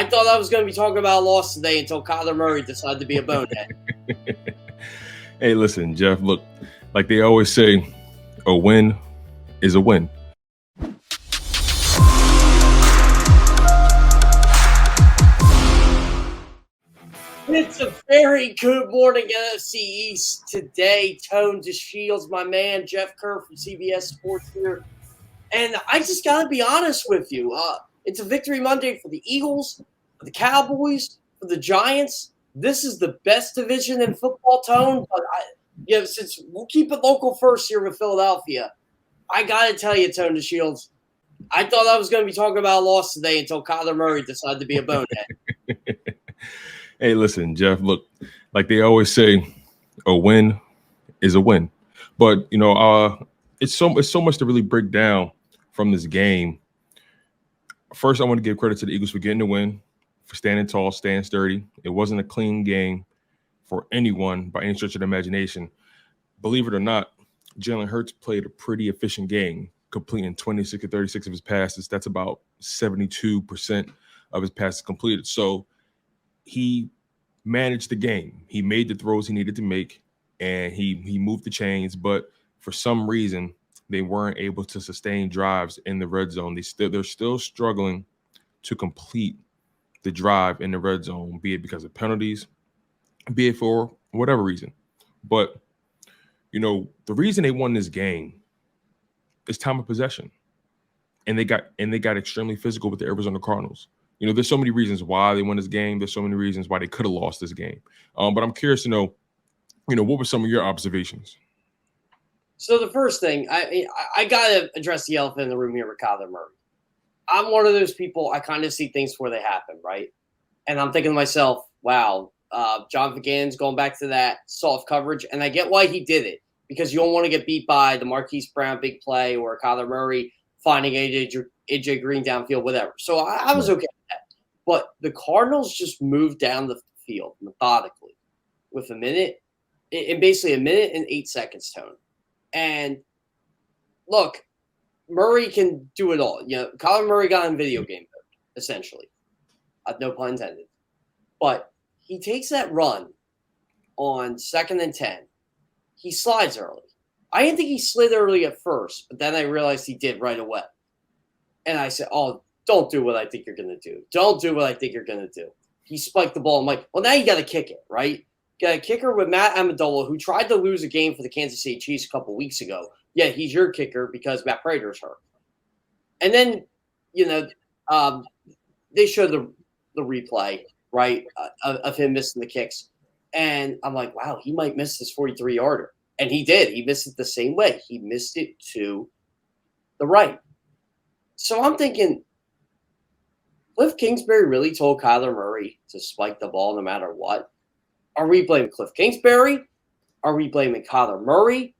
I thought I was going to be talking about a loss today until Kyler Murray decided to be a bonehead. Hey, listen, Jeff, look, like they always say, a win is a win. It's a very good morning NFC East today. Tone DeShields, my man, Jeff Kerr from CBS Sports here. And I just got to be honest with you. It's a victory Monday for the Eagles, for the Cowboys, for the Giants. This is the best division in football, Tone. But since we'll keep it local first here with Philadelphia, I got to tell you, Tone DeShields, I thought I was going to be talking about a loss today until Kyler Murray decided to be a bonehead. Hey, listen, Jeff, look, like they always say, a win is a win. But, it's so much to really break down from this game. First, I want to give credit to the Eagles for getting the win, for standing tall, staying sturdy. It wasn't a clean game for anyone by any stretch of the imagination. Believe it or not, Jalen Hurts played a pretty efficient game, completing 26 to 36 of his passes. That's about 72% of his passes completed. So he managed the game. He made the throws he needed to make, and he moved the chains. But for some reason, they weren't able to sustain drives in the red zone. They're still struggling to complete the drive in the red zone, be it because of penalties, be it for whatever reason. But the reason they won this game is time of possession, and they got extremely physical with the Arizona Cardinals. There's so many reasons why they won this game. There's so many reasons why they could have lost this game. But I'm curious to know, what were some of your observations? So the first thing, I got to address the elephant in the room here with Kyler Murray. I'm one of those people, I kind of see things before they happen, right? And I'm thinking to myself, wow, Jonathan Gannon's going back to that soft coverage. And I get why he did it, because you don't want to get beat by the Marquise Brown big play or Kyler Murray finding AJ Green downfield, whatever. So I was okay with that. But the Cardinals just moved down the field methodically with basically a minute and 8 seconds, Tone. And look, Murray can do it all. Kyler Murray got in video game mode, essentially. No pun intended. But he takes that run on 2nd and 10. He slides early. I didn't think he slid early at first, but then I realized he did right away. And I said, oh, don't do what I think you're going to do. Don't do what I think you're going to do. He spiked the ball. I'm like, well, now you got to kick it, right? You got a kicker with Matt Amendola, who tried to lose a game for the Kansas City Chiefs a couple weeks ago. Yeah, he's your kicker because Matt Prater's hurt. And then, they showed the replay, right, of him missing the kicks. And I'm like, wow, he might miss this 43-yarder. And he did. He missed it the same way. He missed it to the right. So I'm thinking, Cliff Kingsbury really told Kyler Murray to spike the ball no matter what? Are we blaming Cliff Kingsbury? Are we blaming Kyler Murray?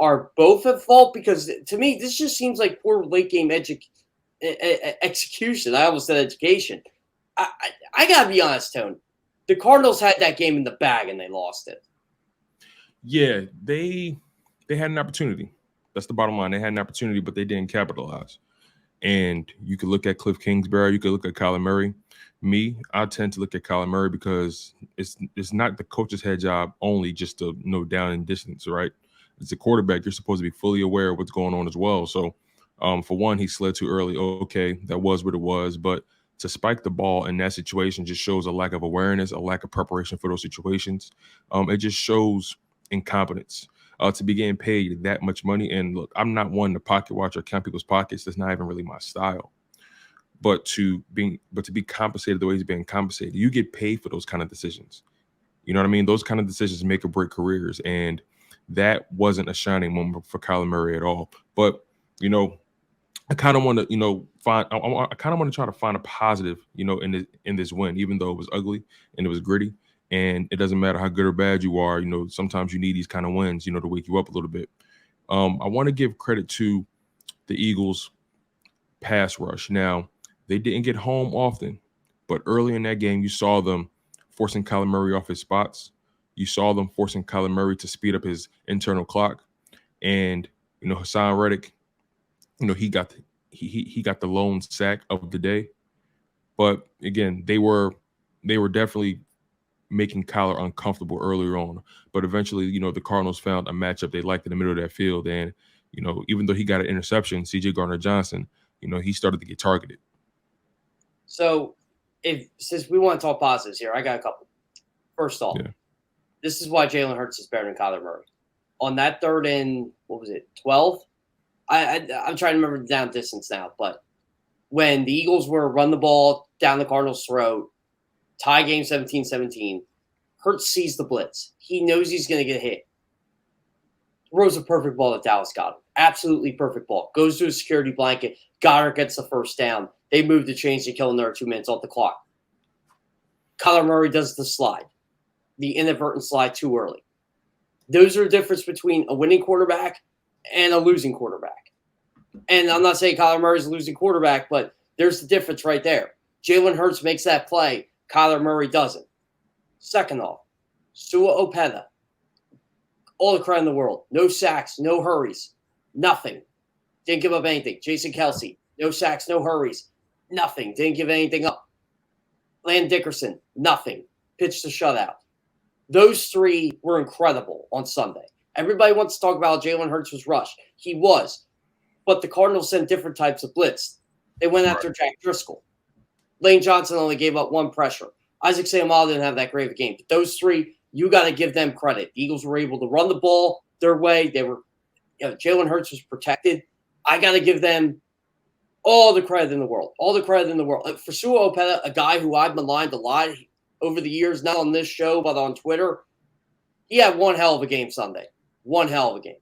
Are both at fault? Because to me, this just seems like poor late game execution. I almost said education. I got to be honest, Tone. The Cardinals had that game in the bag and they lost it. Yeah, they had an opportunity. That's the bottom line. They had an opportunity, but they didn't capitalize. And you could look at Cliff Kingsbury. You could look at Kyler Murray. Me, I tend to look at Kyler Murray because it's not the coach's head job only just to know down and distance, right? As a quarterback, you're supposed to be fully aware of what's going on as well. So, for one, he slid too early. Okay, that was what it was. But to spike the ball in that situation just shows a lack of awareness, a lack of preparation for those situations. It just shows incompetence. To be getting paid that much money. And look, I'm not one to pocket watch or count people's pockets. That's not even really my style. But to be compensated the way he's being compensated, you get paid for those kind of decisions. You know what I mean? Those kind of decisions make or break careers. And that wasn't a shining moment for Kyler Murray at all. But, I kind of want to, I kind of want to try to find a positive, in this win, even though it was ugly and it was gritty. And it doesn't matter how good or bad you are, sometimes you need these kind of wins, to wake you up a little bit. I want to give credit to the Eagles pass rush. Now, they didn't get home often, but early in that game, you saw them forcing Kyler Murray off his spots. You saw them forcing Kyler Murray to speed up his internal clock. And, Hassan Reddick, he got the lone sack of the day. But again, they were definitely making Kyler uncomfortable earlier on. But eventually, the Cardinals found a matchup they liked in the middle of that field. And, even though he got an interception, C.J. Gardner-Johnson, he started to get targeted. So since we want to talk positives here, I got a couple. First off, This is why Jalen Hurts is better than Kyler Murray. On that 3rd and, 12? I'm trying to remember the down distance now, but when the Eagles were run the ball down the Cardinals' throat, tie game 17-17, Hurts sees the blitz. He knows he's going to get hit. Throws a perfect ball to Dallas Goedert. Absolutely perfect ball. Goes to a security blanket. Goddard gets the first down. They move the chains to kill another 2 minutes off the clock. Kyler Murray does the slide. The inadvertent slide too early. Those are the difference between a winning quarterback and a losing quarterback. And I'm not saying Kyler Murray's a losing quarterback, but there's the difference right there. Jalen Hurts makes that play. Kyler Murray doesn't. Second off, Sua Opeta. All the credit in the world. No sacks, no hurries, nothing. Didn't give up anything. Jason Kelsey, no sacks, no hurries, nothing. Didn't give anything up. Landon Dickerson, nothing. Pitched a shutout. Those 3 were incredible on Sunday. Everybody wants to talk about Jalen Hurts was rushed. He was. But the Cardinals sent different types of blitz. They went after Jack Driscoll. Lane Johnson only gave up 1 pressure. Isaac Seumalo didn't have that great of a game. But those 3, you got to give them credit. The Eagles were able to run the ball their way. They were, Jalen Hurts was protected. I got to give them all the credit in the world. All the credit in the world. For Sua Opeta, a guy who I've maligned a lot over the years, not on this show, but on Twitter, he had one hell of a game Sunday. One hell of a game.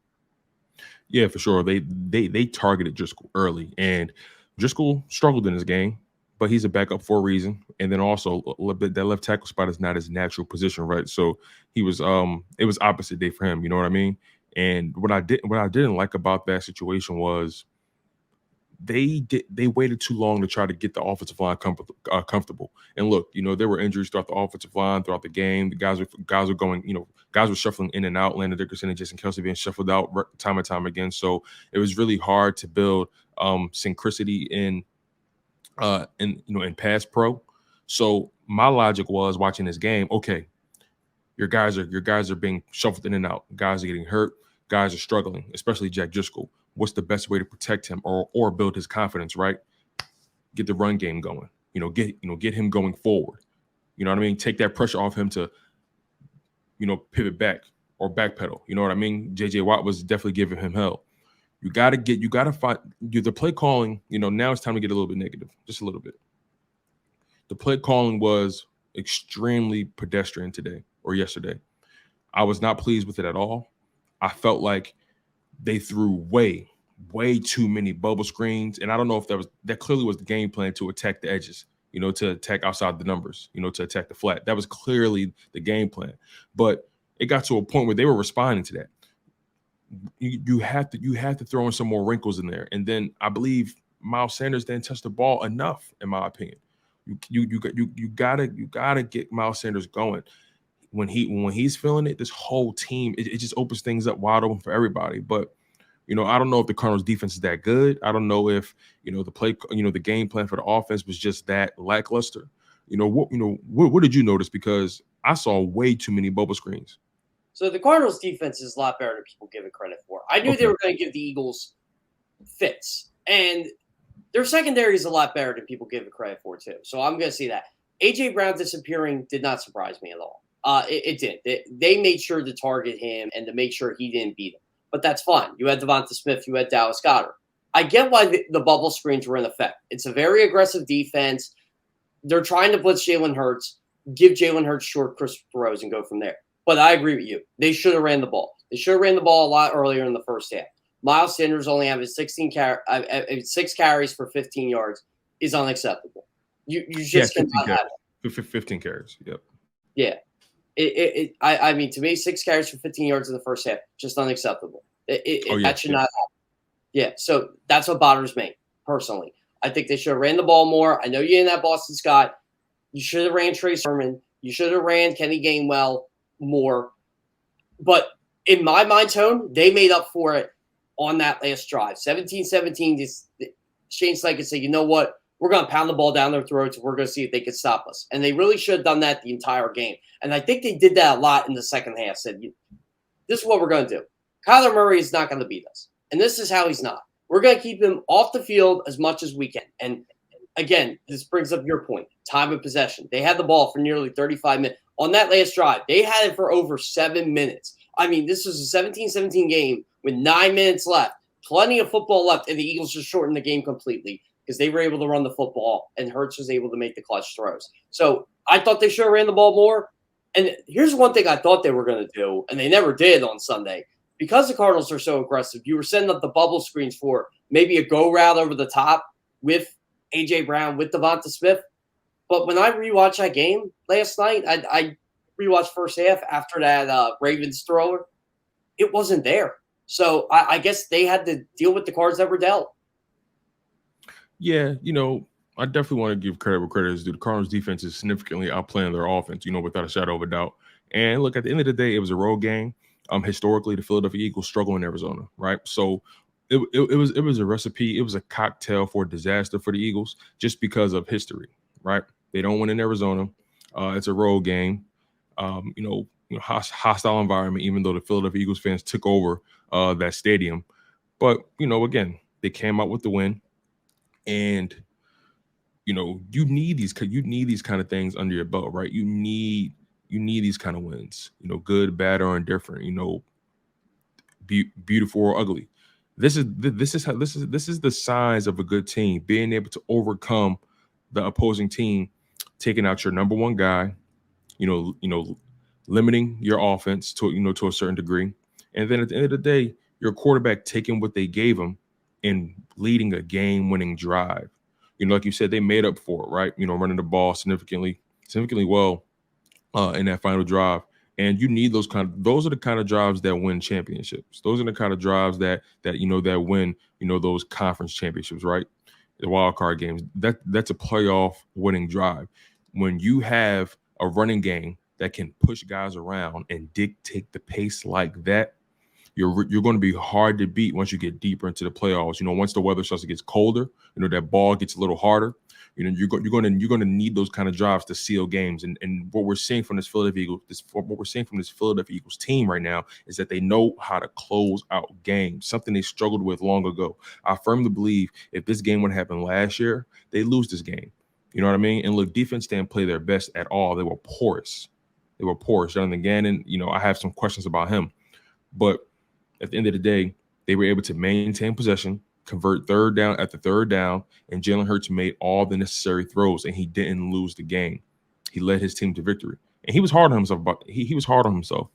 Yeah, for sure. They targeted Driscoll early, and Driscoll struggled in his game, but he's a backup for a reason. And then also that left tackle spot is not his natural position, right? So he was it was opposite day for him. You know what I mean? And what I didn't like about that situation was they waited too long to try to get the offensive line comfortable. And look, there were injuries throughout the offensive line throughout the game. The guys were going, guys were shuffling in and out. Landon Dickerson and Jason Kelsey being shuffled out time and time again. So it was really hard to build synchronicity in pass pro. So my logic was watching this game. Okay, your guys are being shuffled in and out. Guys are getting hurt. Guys are struggling, especially Jack Driscoll. What's the best way to protect him or build his confidence, right? Get the run game going. Get him going forward. You know what I mean? Take that pressure off him to, pivot back or backpedal. You know what I mean? JJ Watt was definitely giving him hell. You got to find the play calling. Now it's time to get a little bit negative, just a little bit. The play calling was extremely pedestrian today or yesterday. I was not pleased with it at all. I felt like they threw way too many bubble screens. And I don't know if that clearly was the game plan to attack the edges, to attack outside the numbers, to attack the flat. That was clearly the game plan. But it got to a point where they were responding to that. You have to throw in some more wrinkles in there. And then I believe Miles Sanders didn't touch the ball enough, in my opinion. You gotta get Miles Sanders going. When he's feeling it, this whole team, it just opens things up wide open for everybody. But I don't know if the Cardinals defense is that good. I don't know if the game plan for the offense was just that lackluster. What did you notice? Because I saw way too many bubble screens. So the Cardinals defense is a lot better than people give it credit for. I knew they were going to give the Eagles fits, and their secondary is a lot better than people give it credit for too. So I'm going to see that. A.J. Brown disappearing did not surprise me at all. It did. They made sure to target him and to make sure he didn't beat him. But that's fine. You had Devonta Smith. You had Dallas Goedert. I get why the bubble screens were in effect. It's a very aggressive defense. They're trying to blitz Jalen Hurts, give Jalen Hurts short crisp throws, and go from there. But I agree with you. They should have ran the ball. They should have ran the ball a lot earlier in the first half. Miles Sanders only having 6 carries for 15 yards is unacceptable. You just cannot have it. 15 carries. Yep. Yeah. I mean, to me, 6 carries for 15 yards in the first half, just unacceptable. That should not happen. Yeah, so that's what bothers me, personally. I think they should have ran the ball more. I know you didn't have Boston Scott. You should have ran Trey Sermon. You should have ran Kenny Gainwell more. But in my mind tone, they made up for it on that last drive. 17-17, Shane Steichen said, you know what? we're going to pound the ball down their throats, and we're going to see if they can stop us. And they really should have done that the entire game. And I think they did that a lot in the second half. Said, this is what we're going to do. Kyler Murray is not going to beat us. And this is how he's not. We're going to keep him off the field as much as we can. And again, this brings up your point, time of possession. They had the ball for nearly 35 minutes. On that last drive, they had it for over 7 minutes. I mean, this was a 17-17 game with 9 minutes left, plenty of football left, and the Eagles just shortened the game completely because they were able to run the football, and Hurts was able to make the clutch throws. So I thought they should have ran the ball more. And here's one thing I thought they were going to do, and they never did on Sunday. Because the Cardinals are so aggressive, you were setting up the bubble screens for maybe a go route over the top with A.J. Brown, with Devonta Smith. But when I rewatched that game last night, I rewatched first half after that Ravens thrower. It wasn't there. So I guess they had to deal with the cards that were dealt. Yeah, I definitely want to give credit where credit is due. The Cardinals defense is significantly outplaying their offense, without a shadow of a doubt. And look, at the end of the day, it was a road game. Historically, the Philadelphia Eagles struggle in Arizona, right? So it was a recipe. It was a cocktail for disaster for the Eagles just because of history, right? They don't win in Arizona. It's a road game. Hostile environment, even though the Philadelphia Eagles fans took over that stadium. But, again, they came out with the win. And, you need these kind of things under your belt, right? You need these kind of wins, good, bad, or indifferent, beautiful or ugly. This is the signs of a good team, being able to overcome the opposing team, taking out your number one guy, limiting your offense to a certain degree. And then at the end of the day, your quarterback taking what they gave him and leading a game-winning drive. Like you said, they made up for it, right? Running the ball significantly well in that final drive. And you need those are the kind of drives that win championships. Those are the kind of drives that win, those conference championships, right? The wild card games. That's a playoff winning drive. When you have a running game that can push guys around and dictate the pace like that, you're going to be hard to beat once you get deeper into the playoffs. Once the weather starts to get colder, that ball gets a little harder. You're going to need those kind of drives to seal games. And what we're seeing from this Philadelphia Eagles team right now is that they know how to close out games, something they struggled with long ago. I firmly believe if this game would happen last year, they lose this game. You know what I mean? And look, defense didn't play their best at all. They were porous. Jonathan Gannon, I have some questions about him. But at the end of the day, they were able to maintain possession, convert third down after third down, and Jalen Hurts made all the necessary throws, and he didn't lose the game. He led his team to victory, and he was hard on himself. But he was hard on himself,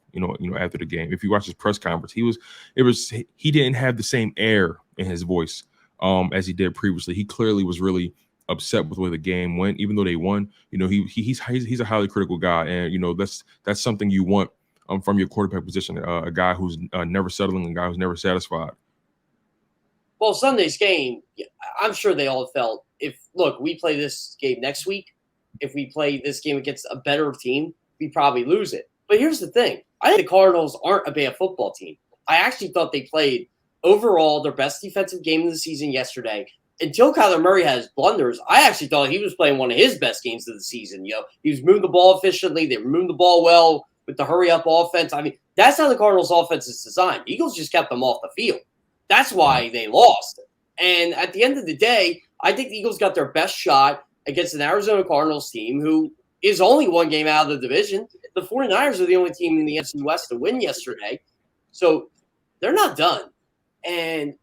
after the game. If you watch his press conference, he didn't have the same air in his voice as he did previously. He clearly was really upset with where the game went, even though they won. He's a highly critical guy, and that's something you want from your quarterback position, a guy who's never settling, a guy who's never satisfied. Well, Sunday's game, I'm sure they all felt, we play this game next week, if we play this game against a better team, we probably lose it. But here's the thing. I think the Cardinals aren't a bad football team. I actually thought they played overall their best defensive game of the season yesterday. Until Kyler Murray had his blunders, I actually thought he was playing one of his best games of the season. He was moving the ball efficiently. They were moving the ball well with the hurry-up offense. I mean, that's how the Cardinals' offense is designed. The Eagles just kept them off the field. That's why they lost. And at the end of the day, I think the Eagles got their best shot against an Arizona Cardinals team who is only one game out of the division. The 49ers are the only team in the NFC West to win yesterday. So they're not done. And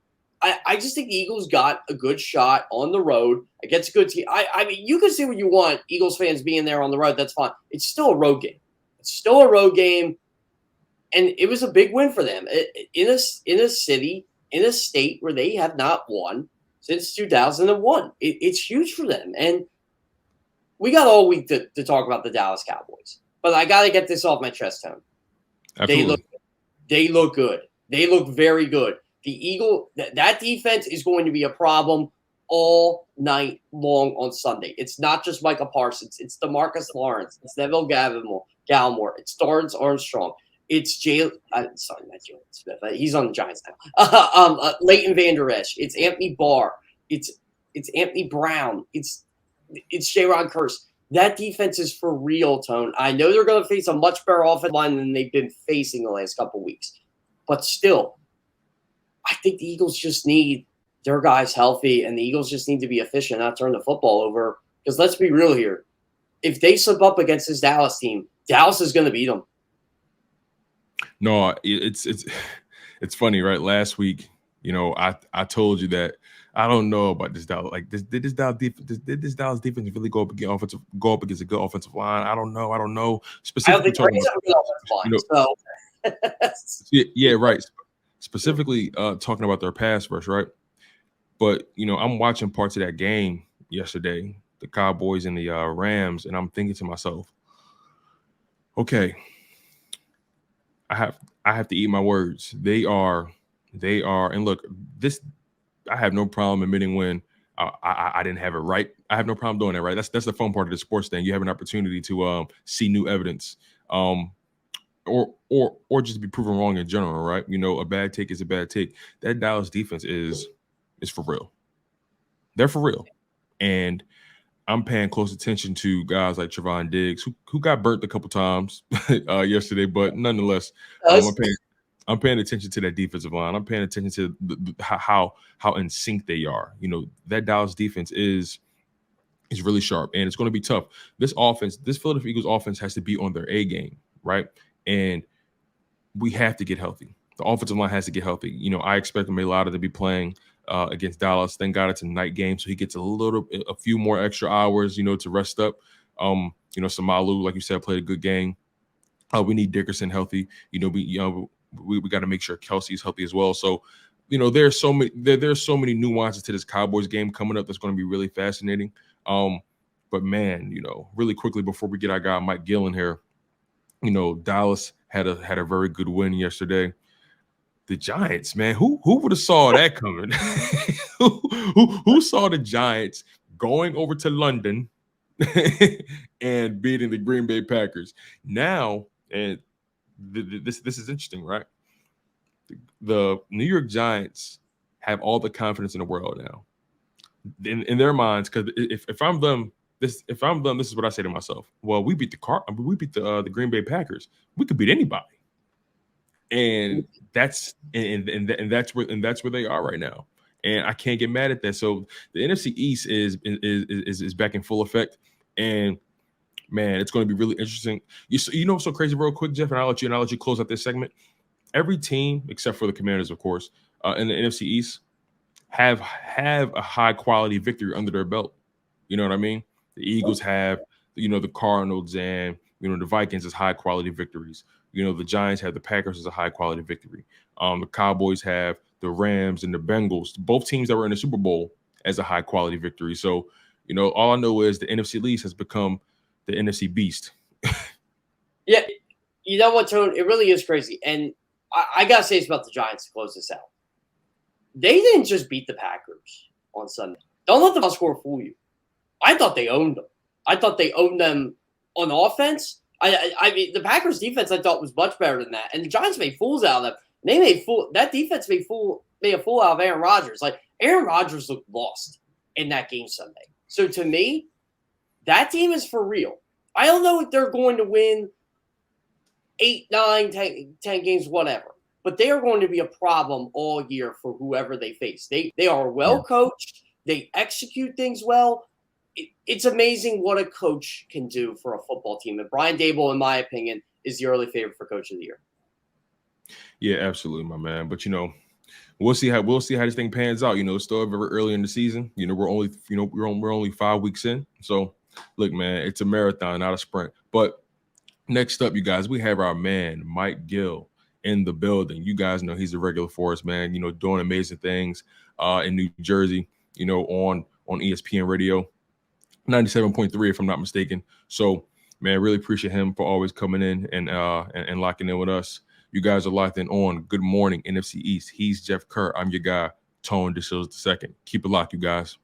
I just think the Eagles got a good shot on the road against a good team. I mean, you can say what you want, Eagles fans being there on the road. That's fine. It's still a road game. It's still a road game. And it was a big win for them in a city, in a state where they have not won since 2001. It's huge for them. And we got all week to talk about the Dallas Cowboys. But I got to get this off my chest, Tone. Absolutely. They look good. They look very good. That defense is going to be a problem all night long on Sunday. It's not just Micah Parsons. It's DeMarcus Lawrence. It's Neville Gallimore. It's Dorrance Armstrong. It's Jalen. Sorry, not Jalen Smith. He's on the Giants now. Leighton Vander Esch. It's Anthony Barr. It's It's Anthony Brown. It's J-Rod Curse. That defense is for real, Tone. I know they're going to face a much better offensive line than they've been facing the last couple of weeks. But still, I think the Eagles just need their guys healthy, and the Eagles just need to be efficient, not turn the football over. Because let's be real here. If they slip up against this Dallas team, Dallas is going to beat them. No, it's funny, right? Last week, I told you that I don't know about this Dallas. Like, did this Dallas defense really go up against a good offensive line? I don't know. Specifically, I don't think talking about, a good offensive line. Yeah, right. Specifically, talking about their pass rush, right? But I'm watching parts of that game yesterday, the Cowboys and the Rams, and I'm thinking to myself, okay, I have to eat my words. They are, and look, this, I have no problem admitting when I didn't have it right. I have no problem doing that, right? That's the fun part of the sports thing. You have an opportunity to see new evidence, or just be proven wrong in general, right? A bad take is a bad take. That Dallas defense is for real. They're for real, and I'm paying close attention to guys like Trevon Diggs, who got burnt a couple times yesterday, but nonetheless, I'm paying attention to that defensive line. I'm paying attention to how in sync they are. That Dallas defense is really sharp, and it's going to be tough. This Philadelphia Eagles offense has to be on their A game, right? And we have to get healthy. The offensive line has to get healthy. I expect Mailata to be playing against Dallas. Thank God it's a night game, so he gets a few more extra hours, to rest up. Samalu, like you said, played a good game. We need Dickerson healthy. We got to make sure Kelsey's healthy as well. So, there's so many nuances to this Cowboys game coming up that's going to be really fascinating. But man, really quickly before we get our guy Mike Gillen here, Dallas had a very good win yesterday. The Giants, man, who would have saw that coming? who saw the Giants going over to London and beating the Green Bay Packers? Now, and this is interesting, right? The New York Giants have all the confidence in the world now, in their minds. Because if I'm them, this is what I say to myself. Well, we beat the Green Bay Packers. We could beat anybody. And that's where they are right now, and I can't get mad at that. So the NFC East is back in full effect, and man, it's going to be really interesting. What's so crazy, real quick, Jeff, and I'll let you close out this segment. Every team except for the Commanders, of course, in the NFC East have a high quality victory under their belt. You know what I mean? The Eagles have the Cardinals, and the Vikings as high quality victories. The Giants have the Packers as a high-quality victory. The Cowboys have the Rams and the Bengals, both teams that were in the Super Bowl, as a high-quality victory. So, all I know is the NFC East has become the NFC Beast. Yeah, you know what, Tone? It really is crazy. And I got to say this about the Giants to close this out. They didn't just beat the Packers on Sunday. Don't let the box score fool you. I thought they owned them. I thought they owned them on offense. I mean, the Packers defense I thought was much better than that, and the Giants made fools out of them. That defense made a fool out of Aaron Rodgers. Like, Aaron Rodgers looked lost in that game Sunday. So to me, that team is for real. I don't know if they're going to win 8, 9, 10 games, whatever, but they are going to be a problem all year for whoever they face. They are well coached. They execute things well. It's amazing what a coach can do for a football team. And Brian Daboll, in my opinion, is the early favorite for Coach of the Year. Yeah, absolutely, my man. But we'll see how this thing pans out. It's still very early in the season. We're only 5 weeks in. So look, man, it's a marathon, not a sprint. But next up, you guys, we have our man Mike Gill in the building. You guys know he's a regular for us, man. Doing amazing things in New Jersey. On ESPN Radio. 97.3, if I'm not mistaken. So, man, really appreciate him for always coming in and locking in with us. You guys are locked in on Good Morning NFC East. He's Jeff Kerr. I'm your guy, Tone DeShields II. Keep it locked, you guys.